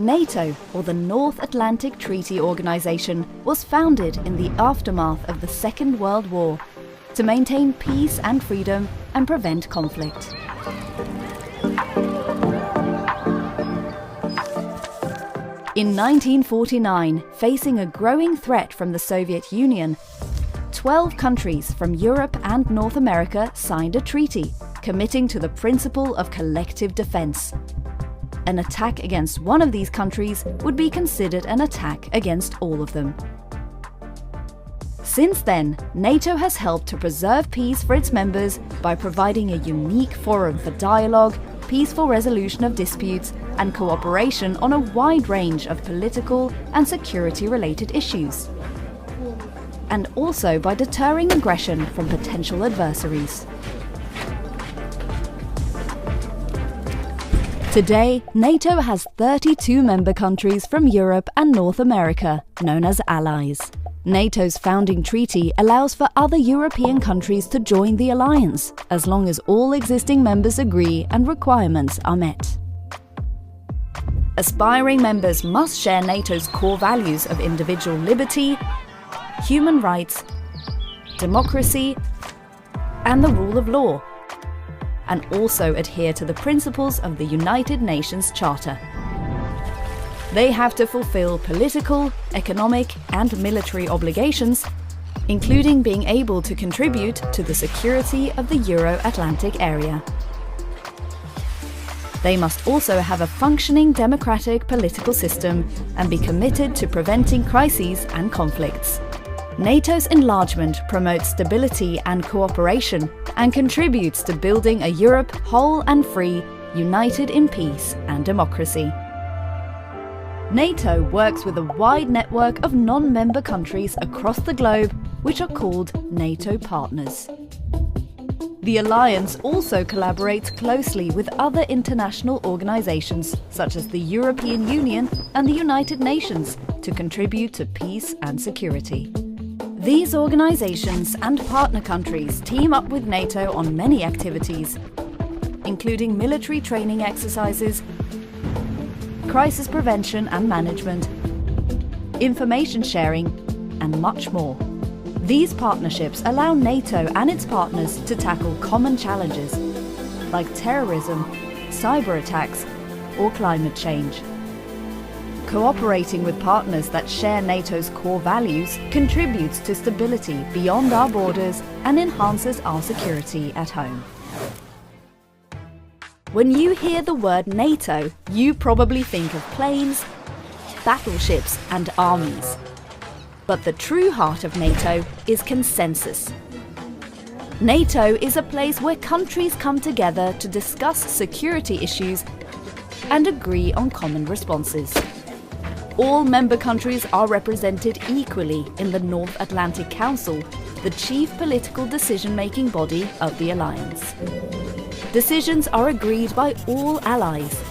NATO, or the North Atlantic Treaty Organization, was founded in the aftermath of the Second World War to maintain peace and freedom and prevent conflict. In 1949, facing a growing threat from the Soviet Union, 12 countries from Europe and North America signed a treaty committing to the principle of collective defense. An attack against one of these countries would be considered an attack against all of them. Since then, NATO has helped to preserve peace for its members by providing a unique forum for dialogue, peaceful resolution of disputes, and cooperation on a wide range of political and security-related issues, and also by deterring aggression from potential adversaries. Today, NATO has 32 member countries from Europe and North America, known as allies. NATO's founding treaty allows for other European countries to join the alliance, as long as all existing members agree and requirements are met. Aspiring members must share NATO's core values of individual liberty, human rights, democracy, and the rule of law, and also adhere to the principles of the United Nations Charter. They have to fulfill political, economic, and military obligations, including being able to contribute to the security of the Euro-Atlantic area. They must also have a functioning democratic political system and be committed to preventing crises and conflicts. NATO's enlargement promotes stability and cooperation and contributes to building a Europe whole and free, united in peace and democracy. NATO works with a wide network of non-member countries across the globe, which are called NATO partners. The alliance also collaborates closely with other international organizations, such as the European Union and the United Nations, to contribute to peace and security. These organizations and partner countries team up with NATO on many activities, including military training exercises, crisis prevention and management, information sharing, and much more. These partnerships allow NATO and its partners to tackle common challenges like terrorism, cyber attacks, or climate change. Cooperating with partners that share NATO's core values contributes to stability beyond our borders and enhances our security at home. When you hear the word NATO, you probably think of planes, battleships, and armies. But the true heart of NATO is consensus. NATO is a place where countries come together to discuss security issues and agree on common responses. All member countries are represented equally in the North Atlantic Council, the chief political decision-making body of the alliance. Decisions are agreed by all allies.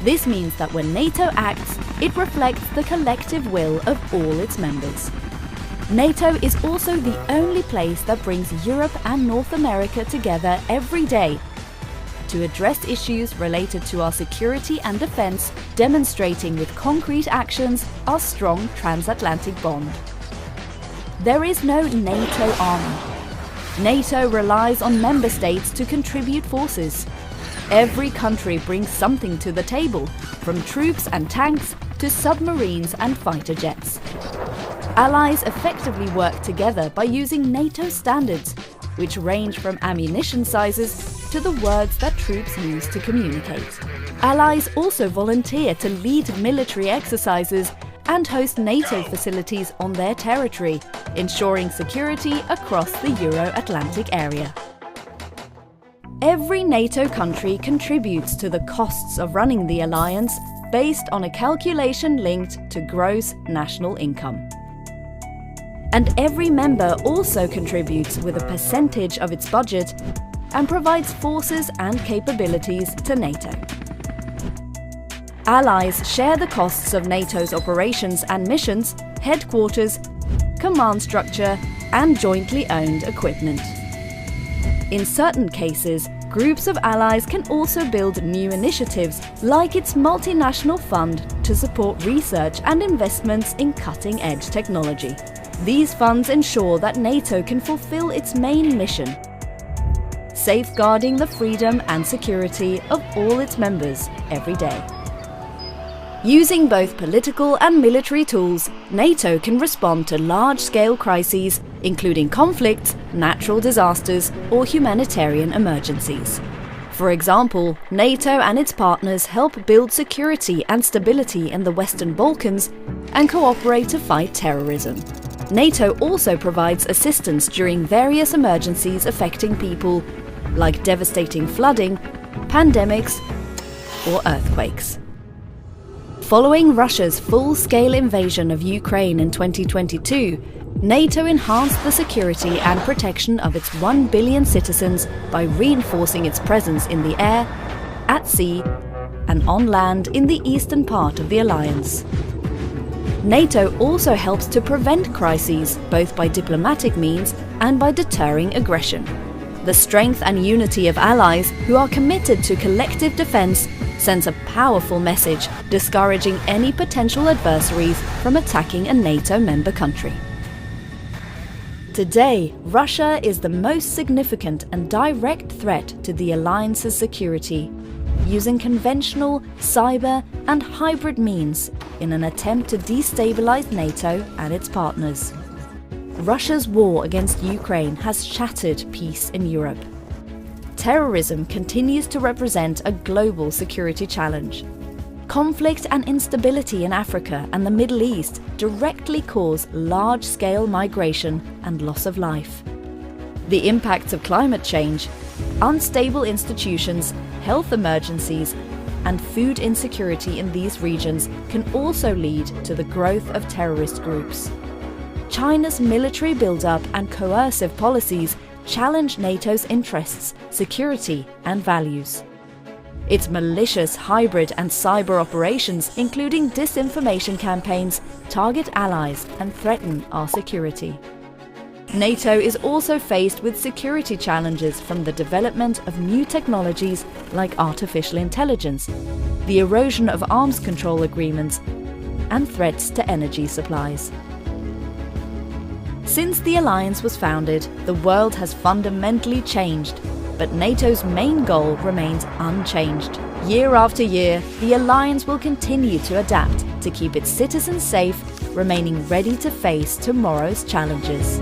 This means that when NATO acts, it reflects the collective will of all its members. NATO is also the only place that brings Europe and North America together every day to address issues related to our security and defense, demonstrating with concrete actions our strong transatlantic bond. There is no NATO army. NATO relies on member states to contribute forces. Every country brings something to the table, from troops and tanks to submarines and fighter jets. Allies effectively work together by using NATO standards, which range from ammunition sizes to the words that troops use to communicate. Allies also volunteer to lead military exercises and host NATO facilities on their territory, ensuring security across the Euro-Atlantic area. Every NATO country contributes to the costs of running the alliance based on a calculation linked to gross national income. And every member also contributes with a percentage of its budget and provides forces and capabilities to NATO. Allies share the costs of NATO's operations and missions, headquarters, command structure, and jointly owned equipment. In certain cases, groups of allies can also build new initiatives, like its multinational fund to support research and investments in cutting-edge technology. These funds ensure that NATO can fulfill its main mission, safeguarding the freedom and security of all its members every day. Using both political and military tools, NATO can respond to large-scale crises, including conflicts, natural disasters, or humanitarian emergencies. For example, NATO and its partners help build security and stability in the Western Balkans and cooperate to fight terrorism. NATO also provides assistance during various emergencies affecting people, like devastating flooding, pandemics, or earthquakes. Following Russia's full-scale invasion of Ukraine in 2022, NATO enhanced the security and protection of its 1 billion citizens by reinforcing its presence in the air, at sea, and on land in the eastern part of the alliance. NATO also helps to prevent crises, both by diplomatic means and by deterring aggression. The strength and unity of allies who are committed to collective defense sends a powerful message discouraging any potential adversaries from attacking a NATO member country. Today, Russia is the most significant and direct threat to the alliance's security, using conventional, cyber, and hybrid means in an attempt to destabilize NATO and its partners. Russia's war against Ukraine has shattered peace in Europe. Terrorism continues to represent a global security challenge. Conflict and instability in Africa and the Middle East directly cause large-scale migration and loss of life. The impacts of climate change, unstable institutions, health emergencies, and food insecurity in these regions can also lead to the growth of terrorist groups. China's military buildup and coercive policies challenge NATO's interests, security, and values. Its malicious hybrid and cyber operations, including disinformation campaigns, target allies and threaten our security. NATO is also faced with security challenges from the development of new technologies like artificial intelligence, the erosion of arms control agreements, and threats to energy supplies. Since the alliance was founded, the world has fundamentally changed, but NATO's main goal remains unchanged. Year after year, the alliance will continue to adapt to keep its citizens safe, remaining ready to face tomorrow's challenges.